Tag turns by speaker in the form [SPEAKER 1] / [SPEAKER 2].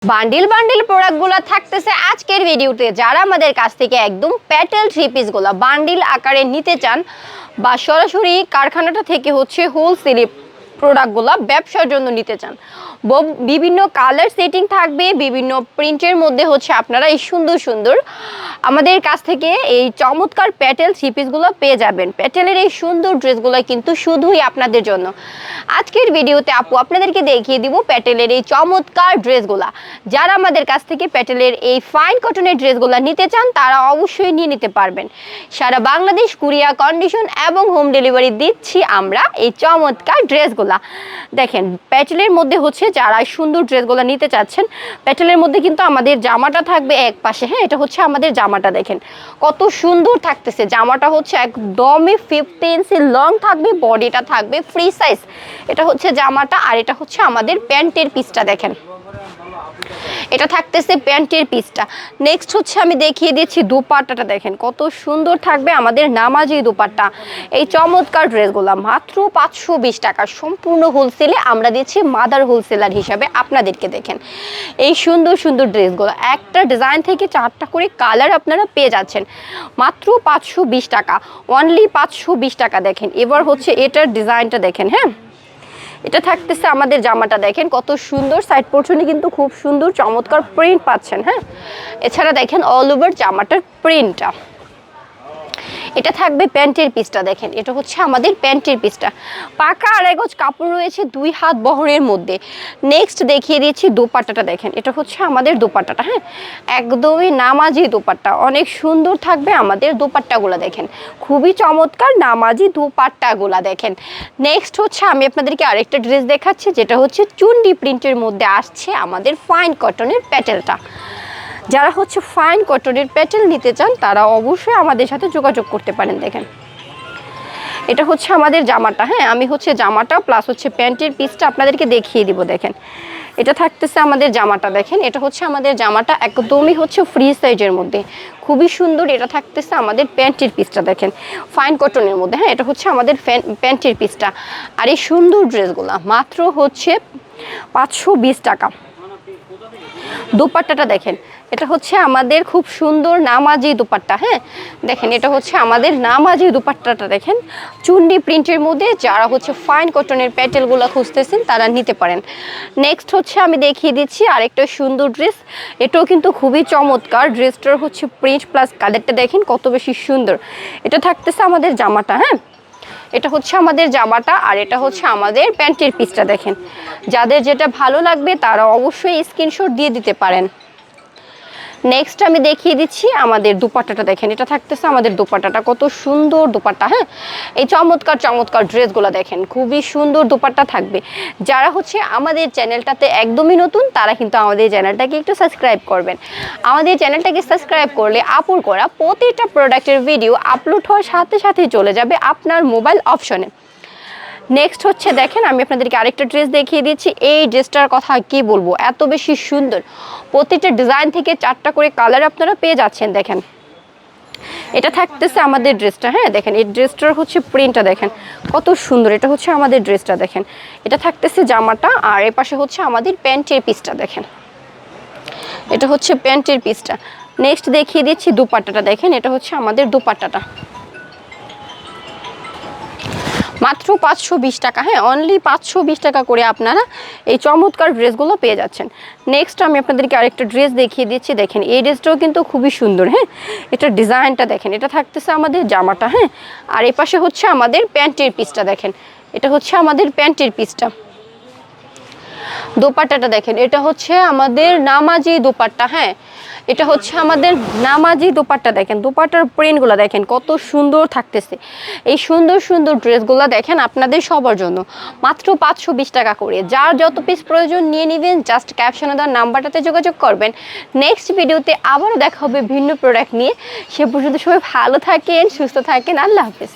[SPEAKER 1] Bundle bundle প্রোডাক্টগুলো থাকতেছে আজকের ভিডিওতে। যারা আমাদের কাছ থেকে একদম প্যাটেল থ্রি পিসগুলো বান্ডিল আকারে নিতে চান বা সরাসরি কারখানাটা থেকে হচ্ছে হোলসেলে প্রোডাক্টগুলো ব্যবসার জন্য নিতে চান, বিভিন্ন কালার সেটিং থাকবে, বিভিন্ন প্রিন্টের মধ্যে হচ্ছে আপনারা এই সুন্দর সুন্দর আমাদের কাছ থেকে এই চমৎকার প্যাটেল থ্রি পিসগুলো পেয়ে যাবেন। প্যাটেলের এই সুন্দর ড্রেসগুলো কিন্তু শুধুই আপনাদের জন্য। আজকের ভিডিওতে আপু আপনাদেরকে দেখিয়ে দিব প্যাটেলের এই চমৎকার ড্রেসগুলো। যারা আমাদের কাছ থেকে প্যাটেলের এই ফাইন কটনের ড্রেসগুলো নিতে চান তারা অবশ্যই নিয়ে নিতে পারবেন। সারা বাংলাদেশ কুরিয়ার কন্ডিশন এবং হোম ডেলিভারি দিচ্ছি আমরা এই চমৎকার ড্রেসগুলো। দেখেন প্যাটেলের মধ্যে হচ্ছে যারা সুন্দর ড্রেসগুলো নিতে চাচ্ছেন, প্যাটেলের মধ্যে কিন্তু আমাদের জামাটা থাকবে এক পাশে। হ্যাঁ, এটা হচ্ছে আমাদের জামাটা, দেখেন কত সুন্দর থাকতেছে। জামাটা হচ্ছে একদমই 50 ইঞ্চি লং থাকবে, বডিটা থাকবে ফ্রি সাইজ। এটা হচ্ছে জামাটা, আর এটা হচ্ছে আমাদের প্যান্টের পিসটা। দেখেন এটা থাকতেছে প্যান্টের পিসটা। নেক্সট হচ্ছে আমি দেখিয়ে দিচ্ছি দোপাট্টাটা। দেখেন কত সুন্দর থাকবে আমাদের নামাজি দোপাট্টা। এই চমৎকার ড্রেসগুলো মাত্র 520 টাকা, সম্পূর্ণ হোলসেলে আমরা দিচ্ছি মাদার হোলসেলার হিসাবে আপনাদেরকে। দেখেন এই সুন্দর সুন্দর ড্রেসগুলো, একটা ডিজাইন থেকে 4টা করে কালার আপনারা পেয়ে যাচ্ছেন মাত্র 520 টাকা, অনলি 520 টাকা। দেখেন এবার হচ্ছে এটার ডিজাইনটা দেখেন। হ্যাঁ, এটা থাকতেছে আমাদের জামাটা। দেখেন কত সুন্দর, সাইড পোর্শনে কিন্তু খুব সুন্দর চমৎকার প্রিন্ট পাচ্ছেন। হ্যাঁ, এছাড়া দেখেন অল ওভার জামাটার প্রিন্টটা। এটা থাকবে প্যান্টের পিসটা। দেখেন এটা হচ্ছে আমাদের প্যান্টের পিসটা, পাকা আড়াই গজ কাপড় রয়েছে 2 হাত বহরের মধ্যে। নেক্সট দেখিয়ে দিচ্ছি দোপাট্টাটা। দেখেন এটা হচ্ছে আমাদের দোপাট্টাটা। হ্যাঁ, একদমই নামাজি দোপাট্টা, অনেক সুন্দর থাকবে আমাদের দোপাট্টাগুলো। দেখেন খুবই চমৎকার নামাজি দোপাট্টাগুলো। দেখেন নেক্সট হচ্ছে আমি আপনাদেরকে আরেকটা ড্রেস দেখাচ্ছি, যেটা হচ্ছে চুন্ডি প্রিন্টের মধ্যে আসছে আমাদের ফাইন কটনের প্যাটেলটা। যারা হচ্ছে ফাইন কটনের প্যাটেল নিতে চান তারা অবশ্যই আমাদের সাথে যোগাযোগ করতে পারেন। দেখেন এটা হচ্ছে আমাদের জামাটা। হ্যাঁ, আমি হচ্ছে জামাটা প্লাস হচ্ছে প্যান্টের পিসটা আপনাদেরকে দেখিয়ে দিব। দেখেন এটা থাকতেছে আমাদের জামাটা। দেখেন এটা হচ্ছে আমাদের জামাটা, একদমই হচ্ছে ফ্রি সাইজের মধ্যে, খুবই সুন্দর। এটা থাকতেছে আমাদের প্যান্টের পিসটা। দেখেন ফাইন কটনের মধ্যে। হ্যাঁ, এটা হচ্ছে আমাদের প্যান্টের পিসটা। আর এই সুন্দর ড্রেসগুলো মাত্র হচ্ছে 520 টাকা। দোপাট্টাটা দেখেন, এটা হচ্ছে আমাদের খুব সুন্দর নামাজি দোপাট্টা। হ্যাঁ, দেখেন এটা হচ্ছে আমাদের নামাজি দোপাট্টাটা। দেখেন চুন্ডি প্রিন্টের মধ্যে যারা হচ্ছে ফাইন কটনের প্যাটেলগুলো খুঁজতেছেন তারা নিতে পারেন। নেক্সট হচ্ছে আমি দেখিয়ে দিচ্ছি আরেকটা সুন্দর ড্রেস। এটাও কিন্তু খুবই চমৎকার। ড্রেসটার হচ্ছে প্রিন্ট প্লাস কালারটা দেখেন কত বেশি সুন্দর। এটা থাকতেছে আমাদের জামাটা। হ্যাঁ, এটা হচ্ছে আমাদের জামাটা, আর এটা হচ্ছে আমাদের প্যান্টের পিসটা। দেখেন যাদের যেটা ভালো লাগবে তারা অবশ্যই স্ক্রিনশট দিয়ে দিতে পারেন। নেক্সট আমি দেখিয়ে দিচ্ছি আমাদের দোপাট্টাটা। দেখেন এটা থাকতেছে আমাদের দোপাট্টাটা, কত সুন্দর দোপাট্টা। হ্যাঁ, এই চমৎকার চমৎকার ড্রেসগুলো দেখেন খুবই সুন্দর দোপাট্টা থাকবে। যারা হচ্ছে আমাদের চ্যানেলটাতে একদমই নতুন তারা কিন্তু আমাদের চ্যানেলটাকে একটু সাবস্ক্রাইব করবেন। আমাদের চ্যানেলটাকে সাবস্ক্রাইব করলে আপুর করা প্রতিটা প্রোডাক্টের ভিডিও আপলোড হওয়ার সাথে সাথেই চলে যাবে আপনার মোবাইল অপশনে। নেক্সট হচ্ছে দেখেন আমি আপনাদেরকে আরেকটা ড্রেস দেখিয়ে দিচ্ছি। এই ড্রেসটার কথা কি বলবো, এত বেশি সুন্দর। প্রতিটা ডিজাইন থেকে 4টা করে কালার আপনারা পেয়ে যাচ্ছেন। দেখেন এটা থাকতেছে আমাদের ড্রেসটা। হ্যাঁ, দেখেন এই ড্রেসটার হচ্ছে প্রিন্টটা দেখেন কত সুন্দর। এটা হচ্ছে আমাদের ড্রেসটা। দেখেন এটা থাকতেছে জামাটা, আর এর পাশে হচ্ছে আমাদের প্যান্টের পিসটা। দেখেন এটা হচ্ছে প্যান্টের পিসটা। নেক্সট দেখিয়ে দিচ্ছি দোপাট্টাটা। দেখেন এটা হচ্ছে আমাদের দোপাট্টাটা, মাত্র 520 টাকা। হ্যাঁ, অনলি 520 টাকা করে আপনারা এই চমৎকার ড্রেসগুলো পেয়ে যাচ্ছেন। নেক্সট আমি আপনাদেরকে আরেকটা ড্রেস দেখিয়ে দিচ্ছি। দেখেন এই ড্রেসটাও কিন্তু খুবই সুন্দর। হ্যাঁ, এটার ডিজাইনটা দেখেন, এটা থাকতেছে আমাদের জামাটা। হ্যাঁ, আর এই পাশে হচ্ছে আমাদের প্যান্টের পিসটা। দেখেন এটা হচ্ছে আমাদের প্যান্টের পিসটা। দোপাট্টাটা দেখেন, এটা হচ্ছে আমাদের নামাজি দোপাট্টা। হ্যাঁ, এটা হচ্ছে আমাদের নামাজি দোপাট্টা। দেখেন দোপাট্টার প্রিন্টগুলো দেখেন কত সুন্দর থাকতেছে। এই সুন্দর সুন্দর ড্রেসগুলো দেখেন আপনাদের সবার জন্য মাত্র 520 টাকা করে। যার যত পিস প্রয়োজন নিয়ে নেবেন, জাস্ট ক্যাপশনে দেওয়ার নাম্বারটাতে যোগাযোগ করবেন। নেক্সট ভিডিওতে আবারও দেখা হবে ভিন্ন প্রোডাক্ট নিয়ে। সে পর্যন্ত সবাই ভালো থাকেন, সুস্থ থাকেন। আল্লাহ হাফেজ।